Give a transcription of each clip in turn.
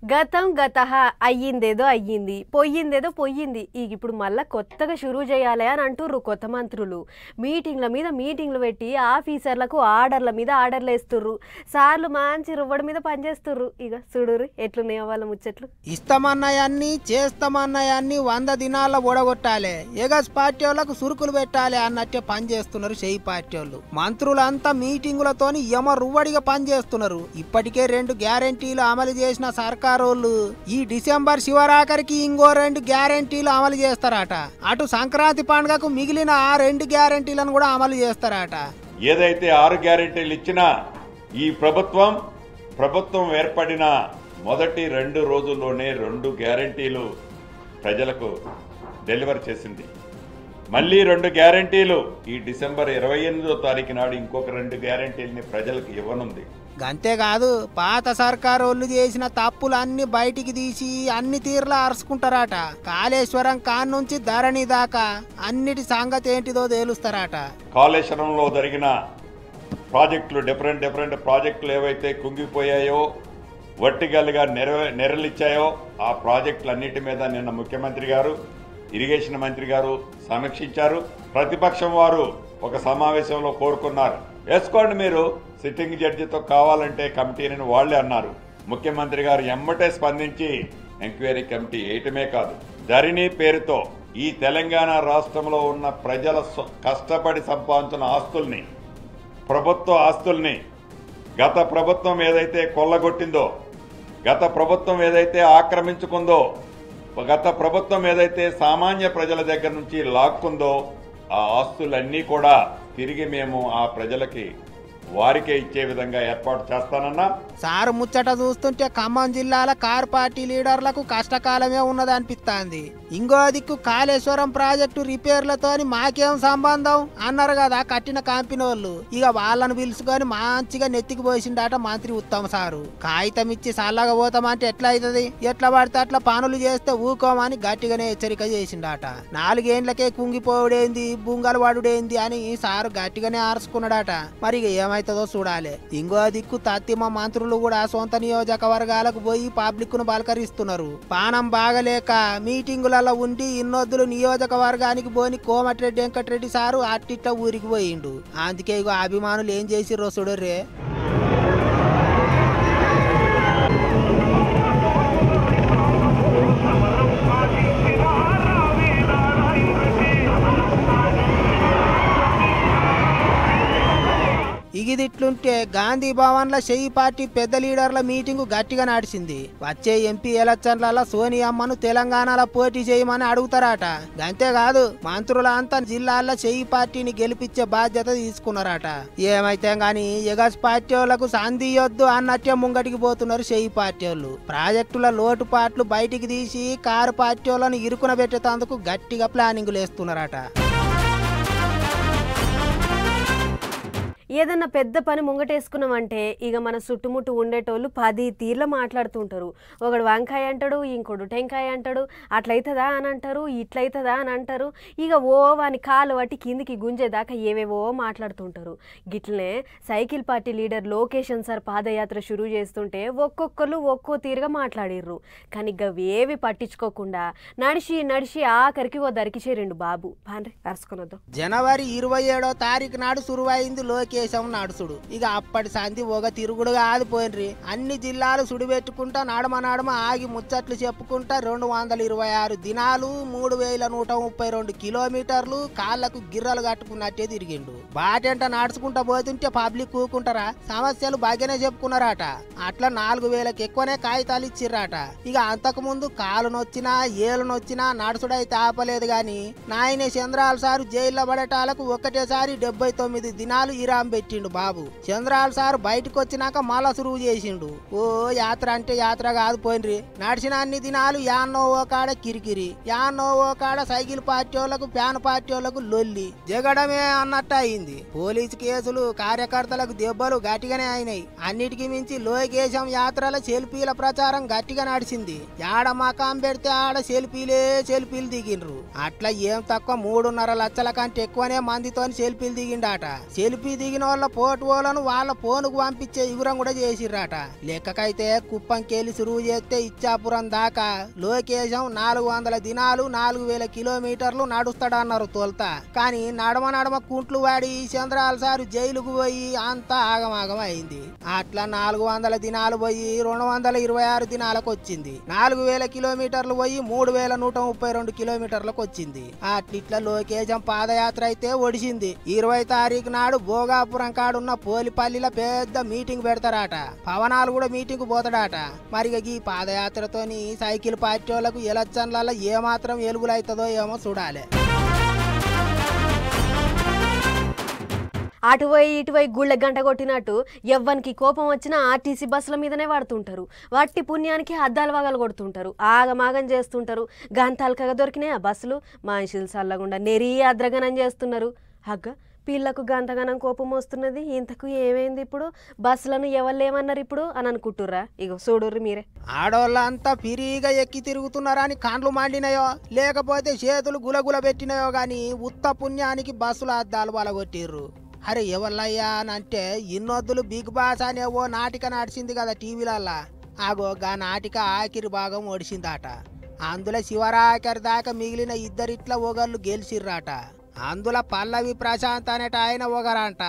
గతం గతః అయ్యిందేదో అయ్యింది, పోయిందేదో పోయింది. ఇప్పుడు మళ్ళా కొత్తగా షురూ చేయాలి అని అంటుర్రు కొత్త మంత్రులు. మీటింగ్ల మీద మీటింగ్లు పెట్టి ఆఫీసర్లకు ఆర్డర్ల మీద ఆర్డర్లు వేస్తుర్రు. సార్లు మంచి రువ్వడి మీద పనిచేస్తుర్రు. ఇక చూడుర్రి ఎట్లున్నాయో వాళ్ళ ముచ్చట్లు. ఇస్తామన్నాయన్ని చేస్తామన్నాయన్ని 100 దినాల్లో ఓడగొట్టాలి, ఎగస్ పార్టీ వాళ్ళకు సురుకులు పెట్టాలి అన్నట్టే పనిచేస్తున్నారు షెయి పార్టీ వాళ్ళు. మంత్రులంతా మీటింగులతోని యమ రువ్వడిగా పనిచేస్తున్నారు. ఇప్పటికే 2 గ్యారెంటీలు అమలు చేసిన సర్కారోళ్ళు ఈ డిసెంబర్ శివరాఖరికి ఇంకో 2 గ్యారెంటీలు అమలు చేస్తారట. అటు సంక్రాంతి పండుగకు మిగిలిన ఆ 2 గ్యారెంటీలను కూడా అమలు చేస్తారట. ఏదైతే 6 గ్యారెంటీలు ఇచ్చినా ఈ ప్రభుత్వం ఏర్పడిన మొదటి 2 రోజుల్లోనే 2 గ్యారెంటీలు ప్రజలకు డెలివర్ చేసింది. మళ్ళీ 2 గ్యారెంటీలు ఈ డిసెంబర్ 28వ తారీఖు నాడు ఇంకొక 2 గ్యారెంటీలని ప్రజలకు ఇవ్వనుంది. అంతేకాదు పాత సర్కారోళ్ళు చేసిన తప్పులన్నీ బయటికి తీసి అన్ని తీర్లా అరుచుకుంటారట. కాళేశ్వరం కాన్ నుంచి ధరణి దాకా అన్నిటి సంగతి ఏంటిదో తేలుస్తారట. కాళేశ్వరంలో జరిగిన ప్రాజెక్టులు డిఫరెంట్ ప్రాజెక్టులు ఏవైతే కుంగిపోయాయో వర్టికల్గా నెరలిచ్చాయో ఆ ప్రాజెక్టులన్నిటి మీద నిన్న ముఖ్యమంత్రి గారు ఇరిగేషన్ మంత్రి గారు సమీక్షించారు. ప్రతిపక్షం వారు ఒక సమావేశంలో కోరుకున్నారు, వేసుకోండి మీరు సిట్టింగ్ జడ్జితో కావాలంటే కమిటీని వాళ్లే అన్నారు. ముఖ్యమంత్రి గారు ఎమ్మటే స్పందించి ఎంక్వైరీ కమిటీ వేయటమే కాదు, ధరణి పేరుతో ఈ తెలంగాణ రాష్ట్రంలో ఉన్న ప్రజల కష్టపడి సంపాదించిన ఆస్తుల్ని, ప్రభుత్వ ఆస్తుల్ని గత ప్రభుత్వం ఏదైతే కొల్లగొట్టిందో, గత ప్రభుత్వం ఏదైతే ఆక్రమించుకుందో, గత ప్రభుత్వం ఏదైతే సామాన్య ప్రజల దగ్గర నుంచి లాక్కుందో ఆ ఆస్తులన్నీ కూడా తిరిగి మేము ఆ ప్రజలకి వారికే ఇచ్చే విధంగా ఏర్పాటు చేస్తానన్నా. సారు ముచ్చట చూస్తుంటే ఖమ్మం జిల్లాల కార్ పార్టీ లీడర్లకు కష్టకాలమే ఉన్నది అనిపిస్తుంది. ఇంకో దిక్కు కాళేశ్వరం ప్రాజెక్టు రిపేర్లతోని మాకేం సంబంధం అన్నారు కదా కట్టిన కంపెనీ వాళ్ళు. ఇక వాళ్ళను పిలుచుకొని మంచిగా నెత్తికి పోసిండట మంత్రి ఉత్తమ్ సారు. కాగితం ఇచ్చి చల్లగా పోతామంటే ఎట్లా అవుతుంది, ఎట్లా పడితే అట్లా పనులు చేస్తే ఊకోమని గట్టిగానే హెచ్చరిక చేసిండట. 4 ఏండ్లకే కుంగిపోవుడేంది, బుంగలు పడుడేంది అని సారు గట్టిగానే ఆర్చుకున్నాడట. మరి ఇక ఏమైతుందో చూడాలి. ఇంకో దిక్కు తత్తిమ మంత్రులు కూడా సొంత నియోజకవర్గాలకు పోయి పబ్లిక్ ను బలకరిస్తున్నారు. పానం బాగలేక మీటింగులలో ఉండి ఇన్నొద్దులు నియోజకవర్గానికి పోని కోమటిరెడ్డి వెంకటరెడ్డి సారు అట్టిట్లా ఊరికి పోయిండు. అందుకే ఇగో అభిమానులు ఏం చేసిర్రో చూడర్రే. ఇగిదిట్లుంటే గాంధీ భవన్ లో షెయి పార్టీ పెద్ద లీడర్ల మీటింగు గట్టిగా నడిచింది. వచ్చే ఎంపీ ఎలక్షన్లలో సోనియమ్మను తెలంగాణలో పోటీ చేయమని అడుగుతారట. అంతేకాదు మంత్రులంతా జిల్లాల్లో షెయి పార్టీని గెలిపించే బాధ్యత తీసుకున్నారట. ఏమైతే గాని ఎగస్ పార్టీ వాళ్లకు సంధియొద్దు అన్నట్టే ముంగటికి పోతున్నారు షెయి పార్టీ వాళ్ళు. ప్రాజెక్టుల లోటుపాట్లు బయటికి తీసి కారు పార్టీ వాళ్ళను ఇరుకున పెట్టేందుకు గట్టిగా ప్లానింగ్లు వేస్తున్నారట. ఏదన్నా పెద్ద పని ముంగటేసుకున్నామంటే ఇక మన చుట్టుముట్టు ఉండేటోళ్ళు 10 తీర్ల మాట్లాడుతుంటారు. ఒకడు వంకాయ అంటాడు, ఇంకోడు టెంకాయ అంటాడు, అట్లయితుందా అని అంటారు, ఇట్లయితుందా అని అంటారు. ఇక వాని కాలు వాటి కిందికి గుంజేదాకా ఏవేవో మాట్లాడుతుంటారు. గిట్లనే సైకిల్ పార్టీ లీడర్ లోకేషన్ సార్ పాదయాత్ర షురూ చేస్తుంటే ఒక్కొక్కరు ఒక్కో తీరుగా మాట్లాడిర్రు. కానీ ఇవేవి పట్టించుకోకుండా నడిచి ఆఖరికి ఓ దరికి చేరిండు బాబు. పాండ్రి కరుసుకునొద్దు. జనవరి 27వ తారీఖు నాడు సురువైంది లోకేశం నడుచుడు. ఇక అప్పటి సంధి ఒక తిరుగుడుగా ఆదిపోయినరి. అన్ని జిల్లాలు సుడిపెట్టుకుంటా నడమ ఆగి ముచ్చట్లు చెప్పుకుంటా 226 దినాలు 3132 కిలోమీటర్లు కాళ్లకు గిర్రలు కట్టుకున్నట్టే తిరిగిండు. బాటెంట నడుచుకుంటా పోతుంటే పబ్లిక్ కూకుంటారా, సమస్యలు బాగానే చెప్పుకున్నారట. అట్లా 4000కి ఎక్కువనే కాగితాలు ఇచ్చిర్రట. ఇక అంతకు ముందు కాలు నొచ్చినా ఏలు నొచ్చినా నడుచుడైతే ఆపలేదు గాని నాయనే చంద్రాల సారు జైల్లో పడేటాలకు ఒక్కటేసారి 79 దినాలు ఇరాం పెట్టిండు బాబు. చంద్రాల సార్ బయటకు వచ్చినాక మళ్ళా సురువు చేసిండు. ఓ యాత్ర అంటే యాత్ర కాదు పోయినరి. నడిచిన అన్ని దినాలు యాన్నో ఓ కాడ కిరికిరి, యాన్నో ఓ కాడ సైకిల్ పార్టీ వాళ్ళకు ప్యాన్ పార్టీ వాళ్ళకు లొల్లి జగడమే అన్నట్టు అయింది. పోలీసు కేసులు, కార్యకర్తలకు దెబ్బలు గట్టిగానే అయినాయి. అన్నిటికీ మించి లోకేశం యాత్రల సెల్ఫీల ప్రచారం గట్టిగా నడిచింది. యాడ మకాం పెడితే ఆడ సెల్ఫీలు దిగిండ్రు. అట్లా ఏం తక్కువ 3.5 లక్షల కంటే ఎక్కువనే మందితో సెల్ఫీలు దిగిండాట. సెల్ఫీ దిగిన ఎక్కిన వాళ్ళ పోటువోలను వాళ్ళ ఫోనుకు పంపించే ఇగురం కూడా చేసిర్రాట. లెక్కకైతే కుప్పంకెళ్ళి సురువు చేస్తే ఇచ్చాపురం దాకా లోకేశం 400 దినాలు 4000 కిలోమీటర్లు నడుస్తాడన్నారు తోల్తా. కానీ నడమ కుంట్లు వాడి చంద్రాల సారు జైలుకు పోయి అంతా ఆగమాగం అయింది. అట్లా 400 దినాలు పోయి 226 దినాలకు వచ్చింది. 4000 కిలోమీటర్లు పోయి 3132 కిలోమీటర్లకు వచ్చింది. అట్లిట్లా లోకేశం పాదయాత్ర అయితే ఒడిసింది. 20 తారీఖు నాడు భోగాపురం కాడున్న పోలిపల్లిలో పెద్ద మీటింగ్ పెడతారట. పవనాలు కూడా మీటింగ్ పోతాడట. మరి ఈ పాదయాత్రతోని సైకిల్ పార్టీ వాళ్ళకు ఎలక్షన్లలో ఏమాత్రం ఎలుగులైతుందో ఏమో చూడాలి. అటువై ఇటువై గుళ్ళ గంట కొట్టినట్టు ఎవ్వనికి కోపం వచ్చినా ఆర్టీసీ బస్సుల మీదనే వాడుతుంటారు. వాటి పుణ్యానికి అద్దాలు వగలు కొడుతుంటారు, ఆగమాగం చేస్తుంటారు. గంతల్కగా దొరికినాయి ఆ బస్సులు. మనుషులు చల్లకుండా నెరీ అద్రగనం చేస్తున్నారు. హగ్గ పిల్లకు గంతగనం కోపం వస్తున్నది. ఇంతకు ఏమైంది ఇప్పుడు? బస్సులను ఎవళ్ళేమన్నారు ఇప్పుడు అని అనుకుంటుర్రా? ఇగో చూడుర్రి మీరే. ఆడోళ్ళంతా పిరిగా ఎక్కి తిరుగుతున్నారని కాండ్లు మండినాయో లేకపోతే చేతులు గులగుల పెట్టినాయో గాని ఉత్త పుణ్యానికి బస్సుల అద్దాలు వలగొట్టిర్రు. అరే ఎవళ్ళయ్యా అని అంటే ఇన్నొద్దులు బిగ్ బాస్ అనే ఓ నాటిక నడిచింది కదా టీవీలల్లా. ఆగో గా నాటిక ఆఖరి భాగం ఒడిసిందట. అందులో శివరాఖరి దాకా మిగిలిన ఇద్దరిట్ల ఒకళ్ళు గెలిచిర్రాట. అందులో పల్లవి ప్రశాంత్ అనేట ఆయన ఒకరంట.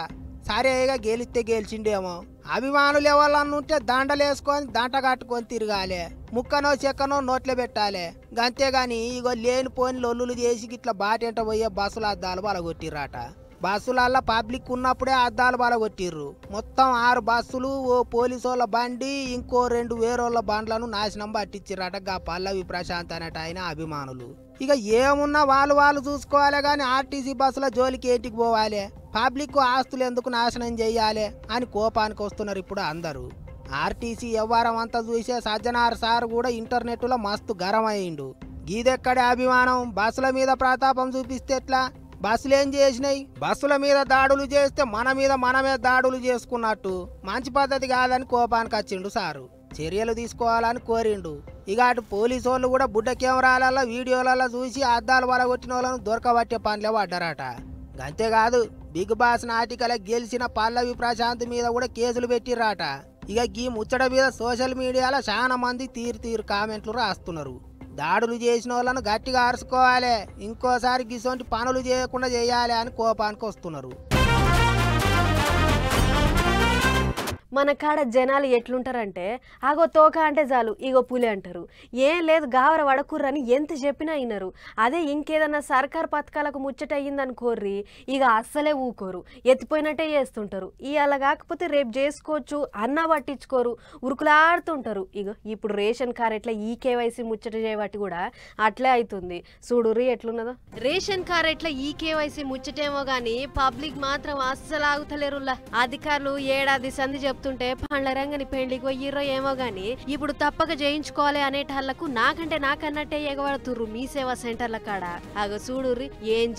సరేగా గెలిస్తే గెలిచిండేమో. అభిమానులు ఎవరన్నుంటే దండలేసుకొని దంట కట్టుకొని తిరగాలి, ముక్కనో చెక్కనో నోట్లో పెట్టాలి. అంతేగాని ఇగో లేని పోని లొల్లులు చేసి ఇట్లా బాటెంట పోయే బస్సుల అద్దాలు బలగొట్టిర్రాట. బస్సులల్లో పబ్లిక్ ఉన్నప్పుడే అద్దాలు బలగొట్టిర్రు. మొత్తం 6 బస్సులు, ఓ పోలీసోళ్ళ బండి, ఇంకో 2 వేరోళ్ళ బండ్లను నాశనం పట్టించిర్రట గా పల్లవి ప్రశాంత్ అనేట ఆయన అభిమానులు. ఇక ఏమున్నా వాళ్ళు చూసుకోవాలి గాని ఆర్టీసీ బస్సుల జోలికి ఏంటికి పోవాలి? పబ్లిక్ ఆస్తులు ఎందుకు నాశనం చెయ్యాలి అని కోపానికి వస్తున్నారు ఇప్పుడు అందరూ. ఆర్టీసీ వ్యవహారం అంతా చూసే సజ్జనార్ సార్ కూడా ఇంటర్నెట్లో మస్తు గరం అయిండు. గీదెక్కడే అభిమానం? బస్సుల మీద ప్రతాపం చూపిస్తే ఎట్లా? బస్సులు ఏం చేసినాయి? బస్సుల మీద దాడులు చేస్తే మన మీద మనమే దాడులు చేసుకున్నట్టు. మంచి పద్ధతి కాదని కోపానికి వచ్చిండు సారు. చర్యలు తీసుకోవాలని కోరిండు. ఇక అటు పోలీసు వాళ్ళు కూడా బుడ్డ కెమెరాలలో వీడియోలలో చూసి అద్దాలు వలగొట్టిన వాళ్ళను దొరకబట్టే పనిలో పడ్డారట. అంతేకాదు బిగ్ బాస్ నాటికల గెలిచిన పల్లవి ప్రశాంత్ మీద కూడా కేసులు పెట్టిర్రాట. ఇక ఈ ముచ్చట మీద సోషల్ మీడియాలో చాలా మంది తీరు కామెంట్లు రాస్తున్నారు. దాడులు చేసిన వాళ్ళను గట్టిగా అరుచుకోవాలి, ఇంకోసారి గిసొంటి పనులు చేయకుండా చేయాలి అని కోపానికి వస్తున్నారు. మన కాడ జనాలు ఎట్లుంటారంటే ఆగో తోక అంటే చాలు ఇగో పులి అంటారు. ఏం లేదు గావర వడకుర్రని ఎంత చెప్పినా అయినరు. అదే ఇంకేదన్నా సర్కార్ పథకాలకు ముచ్చట అయ్యిందనుకోర్రి ఇక అస్సలే ఊకోరు, ఎత్తిపోయినట్టే చేస్తుంటారు. ఇవాళ కాకపోతే రేపు చేసుకోవచ్చు అన్నా పట్టించుకోరు, ఉరుకులాడుతుంటారు. ఇగో ఇప్పుడు రేషన్ కార్డు ఎట్లా ఈ కేవైసీ ముచ్చట చేయబట్టి కూడా అట్లే అవుతుంది. చూడుర్రి ఎట్లున్నదో. రేషన్ కార్డు ఎట్లా ఈ కేవైసీ ముచ్చటేమో గానీ పబ్లిక్ మాత్రం అస్సలు ఆగుతలేరులా. అధికారులు ఏడాది సంధి చెప్తుంటే పండ్ల రంగని పెళ్లికి పోయిర్రో ఏమో గానీ ఇప్పుడు తప్పక చేయించుకోవాలి అనేటాళ్లకు నాకన్నట్టే ఎగబడుతుర్రు మీ సేవా సెంటర్ల కాడ. ఆగ చూడుర్రి ఏం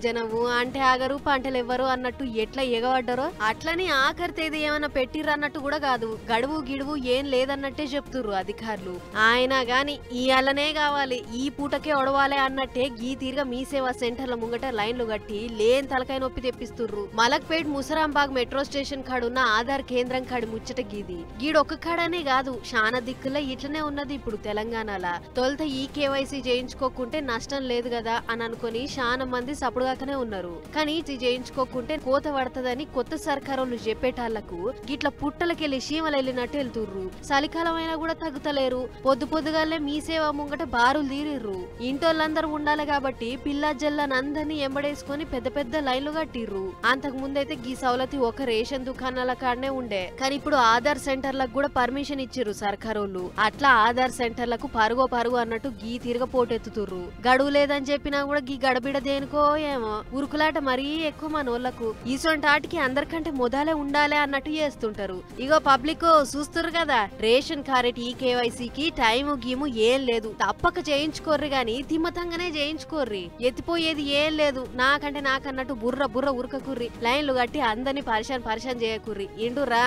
జనము అంటే ఆగరు పంటలు ఎవ్వరు అన్నట్టు ఎట్లా ఎగబడ్డారో అట్లని ఆఖరి తేదీ ఏమైనా పెట్టిర్రు అన్నట్టు కూడా కాదు, గడువు గిడువు ఏం లేదన్నట్టే చెప్తుర్రు అధికారులు. ఆయన గాని ఈ అల్లనే కావాలి ఈ పూటకే ఒడవాలి అన్నట్టే గీ తీరుగా మీ సేవా సెంటర్ల ముంగట లైన్లు కట్టి లేని తలకాయ నొప్పి తెప్పిస్తుర్రు. మలక్పేట్ ముసరాంబాగ్ మెట్రో స్టేషన్ కాడున్న ఆధార్ కేంద్రం కాడి ముచ్చట గీది. గీడొక్క కాడనే కాదు శానా దిక్కుల్లో ఇట్లనే ఉన్నది ఇప్పుడు తెలంగాణలో. తొలుత ఈ కేవైసీ చేయించుకోకుంటే నష్టం లేదు కదా అని అనుకుని శానా మంది సపుడుగాకనే ఉన్నారు. కానీ ఇది చేయించుకోకుంటే కోత పడుతుందని కొత్త సర్కారోళ్ళు చెప్పేటాళ్లకు గిట్ల పుట్టలకెళ్లి చీమలు వెళ్ళినట్టు వెళ్తుర్రు. చలికాలం అయినా కూడా తగ్గుతలేరు. పొద్దుగాలే మీ సేవ ముంగట బారులు తీరిర్రు. ఇంటోళ్ళందరూ ఉండాలి కాబట్టి పిల్ల జల్లని ఎంబడేసుకొని పెద్ద లైన్లు కట్టిర్రు. అంతకు ముందైతే గీ సౌలతి ఒక రేషన్ దుకాణాల కాడనే ఉండే. కానీ ఇప్పుడు ఆధార్ సెంటర్లకు కూడా పర్మిషన్ ఇచ్చిర్రు సర్కారోళ్ళు. అట్లా ఆధార్ సెంటర్లకు పరుగు అన్నట్టు గీ తిరగ పోటెత్తుతుర్రు. గడువు లేదని చెప్పినా కూడా గీ గడబిడ దేనికో ఏమో ఉరుకులాట మరీ ఎక్కువ మనోళ్లకు. ఈసొంటాటికి అందరికంటే మొదలే ఉండాలి అన్నట్టు చేస్తుంటారు. ఇగో పబ్లిక్ చూస్తుర్రు కదా, రేషన్ కార్డు ఈ కేవైసీకి టైము గీము ఏం లేదు, తప్పక చేయించుకోర్రి గాని తిమ్మతంగానే చేయించుకోర్రి. ఎత్తిపోయేది ఏం లేదు, నాకన్నట్టు బుర్ర ఉరకకుర్రి. లైన్లు కట్టి అందరినీ పరిశాన్ చేయకుర్రి. ఇండురా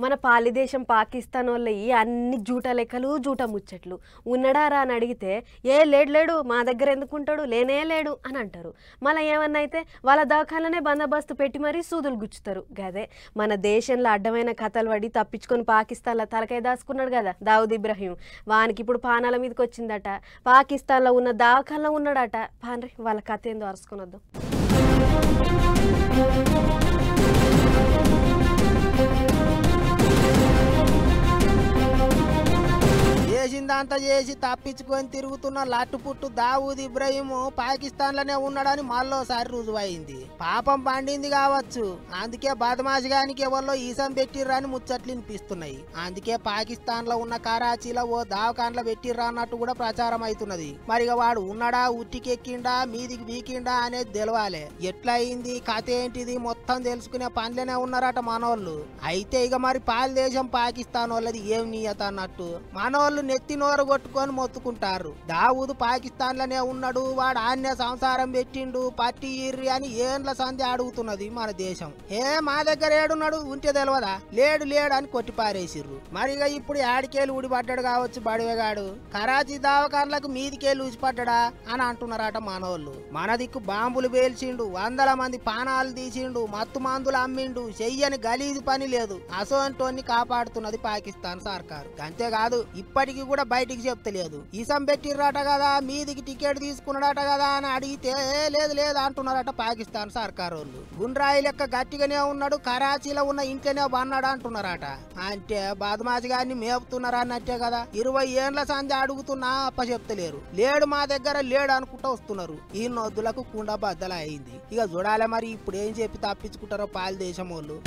మన పాలిదేశం పాకిస్తాన్ వాళ్ళవి అన్ని జూట లెక్కలు జూట ముచ్చట్లు ఉన్నడారా అని అడిగితే ఏ లేడు మా దగ్గర ఎందుకుంటాడు లేనే లేడు అని అంటారు. మళ్ళీ ఏమన్నా అయితే వాళ్ళ దవాఖానలోనే బందోబస్తు పెట్టి మరీ సూదులు గుచ్చుతారు. గదే మన దేశంలో అడ్డమైన కథలు పడి తప్పించుకొని పాకిస్తాన్లో తలకాయ దాచుకున్నాడు కదా దావుద్ ఇబ్రహీం. వానికి ఇప్పుడు పానాల మీదకి వచ్చిందట. పాకిస్తాన్లో ఉన్న దవాఖానలో ఉన్నాడట. పాన్రి వాళ్ళ కథ ఏందో అరుచుకొని వద్దాం. చేసిందంతా చేసి తప్పించుకొని తిరుగుతున్న లట్టుపుట్టు దావూద్ ఇబ్రహీం పాకిస్తాన్లోనే ఉన్నాడని మళ్ళోసారి రుజువైంది. పాపం పండింది కావచ్చు, అందుకే బదమాషిగానికి ఎవరిలో ఈసం పెట్టిర్రని ముచ్చట్లు వినిపిస్తున్నాయి. అందుకే పాకిస్తాన్ లో ఉన్న కరాచీలో ఓ దావకాన్లో పెట్టిర్రా అన్నట్టు కూడా ప్రచారం అవుతున్నది. మరి వాడు ఉన్నాడా, ఉట్టికెక్కిండా, మీదికి వీకిండా అనేది తెలవాలి. ఎట్లా అయింది, కథ ఏంటిది మొత్తం తెలుసుకునే పనిలోనే ఉన్నారట మనోళ్ళు. అయితే ఇక మరి పాలదేశం పాకిస్తాన్ వాళ్ళది ఏం నియత అన్నట్టు మనోళ్ళు నెత్తి నోరు కొట్టుకొని మొత్తుకుంటారు. దావూద్ పాకిస్తాన్ లోనే ఉన్నాడు, వాడు ఆన్య సంసారం పెట్టిండు, పట్టి ఇర్రి అని ఏండ్ల సంధి అడుగుతున్నది మన దేశం. మా దగ్గర ఏడున్నాడు ఉంటే తెలియదా, లేడు అని కొట్టి పారేసిర్రు. మరిగా ఇప్పుడు ఆడికేలు ఊడిపడ్డాడు కావచ్చు బడివేగాడు. కరాచీ దావకాన్లకు మీదికేలు ఊసిపడ్డా అని అంటున్నారట మనోళ్ళు. మన దిక్కు బాంబులు పేల్చిండు, వందల మంది పానాలు తీసిండు, మత్తు మందులు అమ్మిండు, చెయ్యని గలీజు పని లేదు. అసోంటోన్ని కాపాడుతున్నది పాకిస్తాన్ సర్కారు. అంతేకాదు ఇప్పటికి కూడా బయటికి చెప్తలేదు. ఈసం పెట్టిర్రట కదా, మీదికి టికెట్ తీసుకున్నాడట కదా అని అడిగితే లేదు అంటున్నారట పాకిస్తాన్ సర్కారు వాళ్ళు. గుండ్రాయి లెక్క గట్టిగానే ఉన్నాడు, కరాచీలో ఉన్న ఇంట్లోనే బన్నాడు అంటున్నారట. అంటే బదమాషి గారిని మేపుతున్నారా అన్నట్టే కదా. 20 ఏండ్ల సంధి అడుగుతున్నా అప్ప చెప్తలేరు. లేడు మా దగ్గర లేడు అనుకుంటూ వస్తున్నారు. ఈ నొద్దులకు కుండ బద్దల అయింది. ఇక చూడాలి మరి ఇప్పుడు ఏం చెప్పి తప్పించుకుంటారో పాల దేశం వాళ్ళు.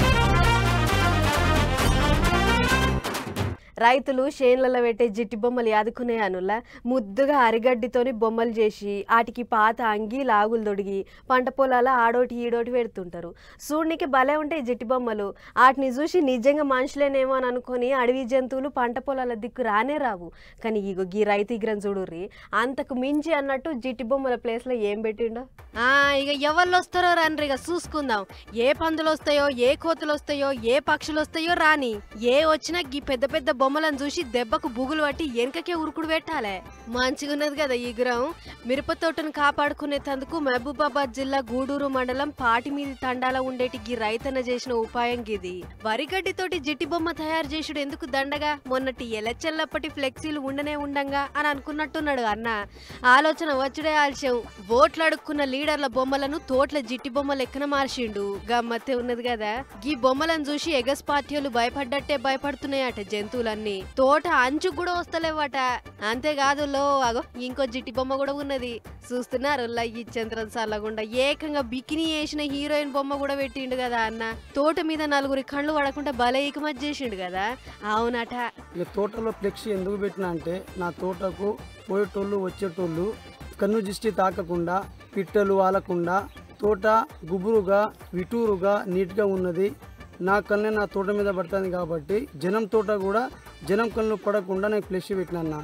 రైతులు చేన్లలో పెట్టే జిట్టి బొమ్మలు యాదుకునే అనుల్లా ముద్దుగా అరిగడ్డితోని బొమ్మలు చేసి వాటికి పాత అంగి లాగులు తొడిగి పంట పొలాల ఆడోటి ఈడోటి పెడుతుంటారు. చూడనికి భలే ఉంటాయి జిట్టి బొమ్మలు. వాటిని చూసి నిజంగా మనుషులేనేమో అని అనుకొని అడవి జంతువులు పంట పొలాల దిక్కు రానే రావు. కానీ ఇగో గీ రైతు ఇగ్రం చూడుర్రి అంతకు మించి అన్నట్టు జిట్టి బొమ్మల ప్లేస్లో ఏం పెట్టిండో. ఇక ఎవళ్ళు వస్తారో రండి, ఇక చూసుకుందాం. ఏ పందులు వస్తాయో, ఏ కోతులు వస్తాయో, ఏ పక్షులు వస్తాయో రాని. ఏ వచ్చినా గీ పెద్ద పెద్ద బొమ్మలను చూసి దెబ్బకు బుగులు పట్టి వెనకకే ఉరుకుడు పెట్టాలే. మంచిగున్నది కదా ఈ గ్రహం. మిరప తోటను కాపాడుకునేందుకు మహబూబాబాద్ జిల్లా గూడూరు మండలం పాటిమీది తండాల ఉండేటి గీ రైతన్న చేసిన ఉపాయం గిది. వరిగడ్డితోటి జిట్టి బొమ్మ తయారు చేసుడు ఎందుకు దండగా, మొన్నటి ఎలచ్చల్లప్పటి ఫ్లెక్సీలు ఉండనే ఉండంగా అని అనుకున్నట్టున్నాడు అన్న. ఆలోచన వచ్చుడే ఆలస్యం. ఓట్లు అడుక్కున్న లీడర్ల బొమ్మలను తోట్ల జిట్టి బొమ్మ లెక్కన మార్చిండు. గమ్మత్తే ఉన్నది కదా. గీ బొమ్మలను చూసి ఎగస్ పార్టీలు భయపడ్డట్టే భయపడుతున్నాయట జంతువులన్నీ. తోట అంచు కూడా వస్తలేవట. అంతేకాదు అగో ఇంకో జిట్టి బొమ్మ కూడా ఉన్నది చూస్తున్నారు. ఈ చంద్రన్ సల్లగుండా ఏకంగా బికినీ వేసిన హీరోయిన్ బొమ్మ కూడా పెట్టిండు కదా అన్న. తోట మీద 4 కళ్ళు పడకుండా భలే ఇకమత్ చేసిండు కదా. అవునట. తోటలో ఫ్లెక్సీ ఎందుకు పెట్టినా అంటే నా తోటకు పోయేటోళ్ళు వచ్చేటోళ్ళు కన్ను దృష్టి తాకకుండా, పిట్టలు వాలకుండా, తోట గుబురుగా విటూరుగా నీట్గా ఉన్నది. నా కన్నే నా తోట మీద పడుతుంది కాబట్టి జనం తోట కూడా జనం కళ్ళు పడకుండా నేను ఫ్లెక్సీ పెట్టినా.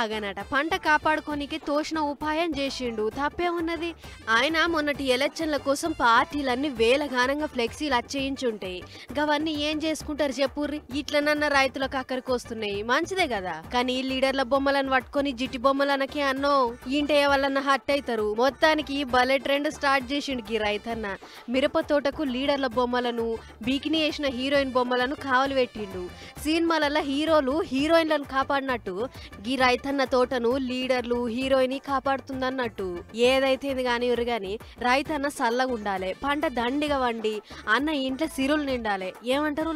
అగనట పంట కాపాడుకోనికి తోచిన ఉపాయం చేసిండు. తప్పే ఉన్నది. ఆయన మొన్నటి ఎలక్షన్ల కోసం పార్టీలన్నీ వేలగానంగా ఫ్లెక్సీలు అచ్చేయించుంటాయి. గవన్నీ ఏం చేసుకుంటారు చెప్పుర్రి. ఇట్లనన్న రైతులకు అక్కడికి వస్తున్నాయి, మంచిదే కదా. కానీ లీడర్ల బొమ్మలను పట్టుకొని జిట్టి బొమ్మలనకే అన్నో ఇంటే వాళ్ళన్న హట్ అవుతారు. మొత్తానికి భలే ట్రెండ్ స్టార్ట్ చేసిండు గీ రైతన్న. మిరప తోటకు లీడర్ల బొమ్మలను, బీకిని వేసిన హీరోయిన్ బొమ్మలను కావలి పెట్టిండు. సినిమాలలో హీరోలు హీరోయిన్లను కాపాడినట్టు గీ రైతన్న తోటను లీడర్లు హీరోయిన్ కాపాడుతుందన్నట్టు. ఏదైతే గాని రైతన్న సల్లగా ఉండాలి, పంట దండిగా వండి అన్న ఇంట్లో సిరులు నిండాలి. ఏమంటారు?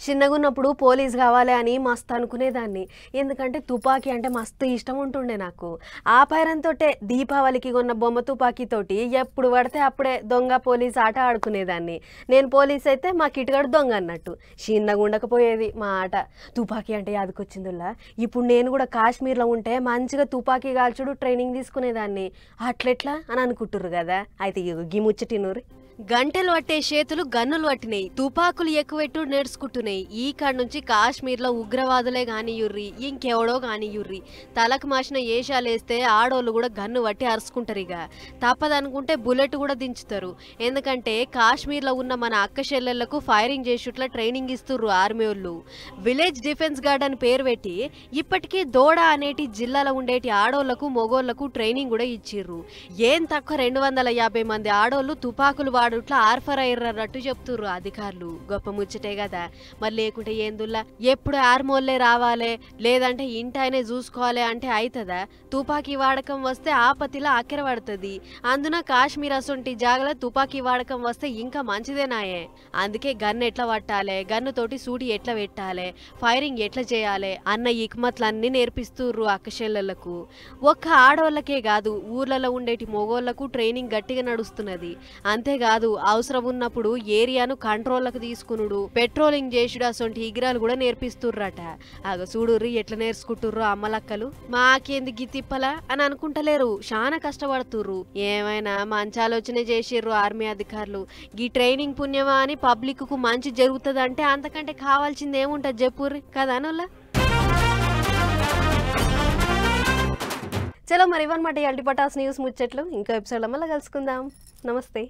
చిన్నగున్నప్పుడు పోలీస్ కావాలి అని మస్తు అనుకునేదాన్ని. ఎందుకంటే తుపాకీ అంటే మస్తు ఇష్టం ఉంటుండే నాకు. ఆ పైరంతోటే దీపావళికి కొన్న బొమ్మ తుపాకీతోటి ఎప్పుడు పడితే అప్పుడే దొంగ పోలీస్ ఆట ఆడుకునేదాన్ని. నేను పోలీస్ అయితే మా కిటుగాడు దొంగ అన్నట్టు. చిన్నగా ఉండకపోయేది మా ఆట. తుపాకీ అంటే యాదకొచ్చిందిలా. ఇప్పుడు నేను కూడా కాశ్మీర్లో ఉంటే మంచిగా తుపాకీ కాల్చుడు ట్రైనింగ్ తీసుకునేదాన్ని. అట్లెట్లా అని అనుకుంటుర్రు కదా. అయితే గీ ముచ్చటినూరి గంటలు పట్టే చేతులు గన్నులు పట్టినాయి, తుపాకులు ఎక్కువెట్టు నేర్చుకుంటున్నాయి. ఈ కాడ నుంచి కాశ్మీర్లో ఉగ్రవాదులే కానియుర్రి ఇంకెవడో కానియుర్రి తలకు మాసిన ఏషాలేస్తే ఆడోళ్ళు కూడా గన్ను పట్టి అరుచుకుంటారు. ఇక తప్పదనుకుంటే బుల్లెట్ కూడా దించుతారు. ఎందుకంటే కాశ్మీర్లో ఉన్న మన అక్క చెల్లెళ్లకు ఫైరింగ్ చేసేట్లా ట్రైనింగ్ ఇస్తుర్రు ఆర్మీ వాళ్ళు. విలేజ్ డిఫెన్స్ గార్డ్ అని పేరు పెట్టి ఇప్పటికీ దోడ అనేటి జిల్లాలో ఉండేటి ఆడోళ్లకు మొగోళ్లకు ట్రైనింగ్ కూడా ఇచ్చిర్రు. ఏం తక్కువ 250 మంది ఆడోళ్ళు తుపాకులు వాడుట్లా ఆర్ఫర్ అయ్యారన్నట్టు చెప్తుర్రు అధికారులు. గొప్ప ముచ్చటే కదా. మరి లేకుంటే ఏందుల్లా ఎప్పుడు ఆర్మోల్లే రావాలే లేదంటే ఇంటాయనే చూసుకోవాలి అంటే అవుతుందా? తుపాకీ వాడకం వస్తే ఆపతిలా అక్కెర పడుతుంది. అందున కాశ్మీర్ అసొంటి జాగల తుపాకీ వాడకం వస్తే ఇంకా మంచిదేనాయే. అందుకే గన్ ఎట్లా పట్టాలే, గన్ను తోటి సూటి ఎట్లా పెట్టాలే, ఫైరింగ్ ఎట్లా చేయాలి అన్న ఇక్మత్లన్నీ నేర్పిస్తుర్రు అక్కచెల్లెళ్లకు. ఒక్క ఆడోళ్ళకే కాదు ఊర్లలో ఉండేటి మొగోళ్లకు ట్రైనింగ్ గట్టిగా నడుస్తున్నది. అంతేకాదు అవసరం ఉన్నప్పుడు ఏరియాను కంట్రోల్లకు తీసుకునుడు, పెట్రోలింగ్ చేసుడు అసొంటి ఇగ్రాలు కూడా నేర్పిస్తుర్రట. ఆగ చూడుర్రి ఎట్లా నేర్చుకుంటుర్రో అమ్మలక్కలు. మాకేంది గిత్తిప్పలా అని అనుకుంటలేరు, చాలా కష్టపడుతుర్రు. ఏమైనా మంచి ఆలోచన చేసిర్రు ఆర్మీ అధికారులు. ఈ ట్రైనింగ్ పుణ్యమా అని పబ్లిక్ కు మంచి జరుగుతుంది అంటే అంతకంటే కావాల్సింది ఏముంటది చెప్పుర్రి కదా అనుల్లా. చలో మరి ఇవన్నమాట ఈ అల్టిపటాస్ న్యూస్ ముచ్చట్లు. ఇంకో ఎపిసోడ్లో మళ్ళీ కలుసుకుందాం. నమస్తే.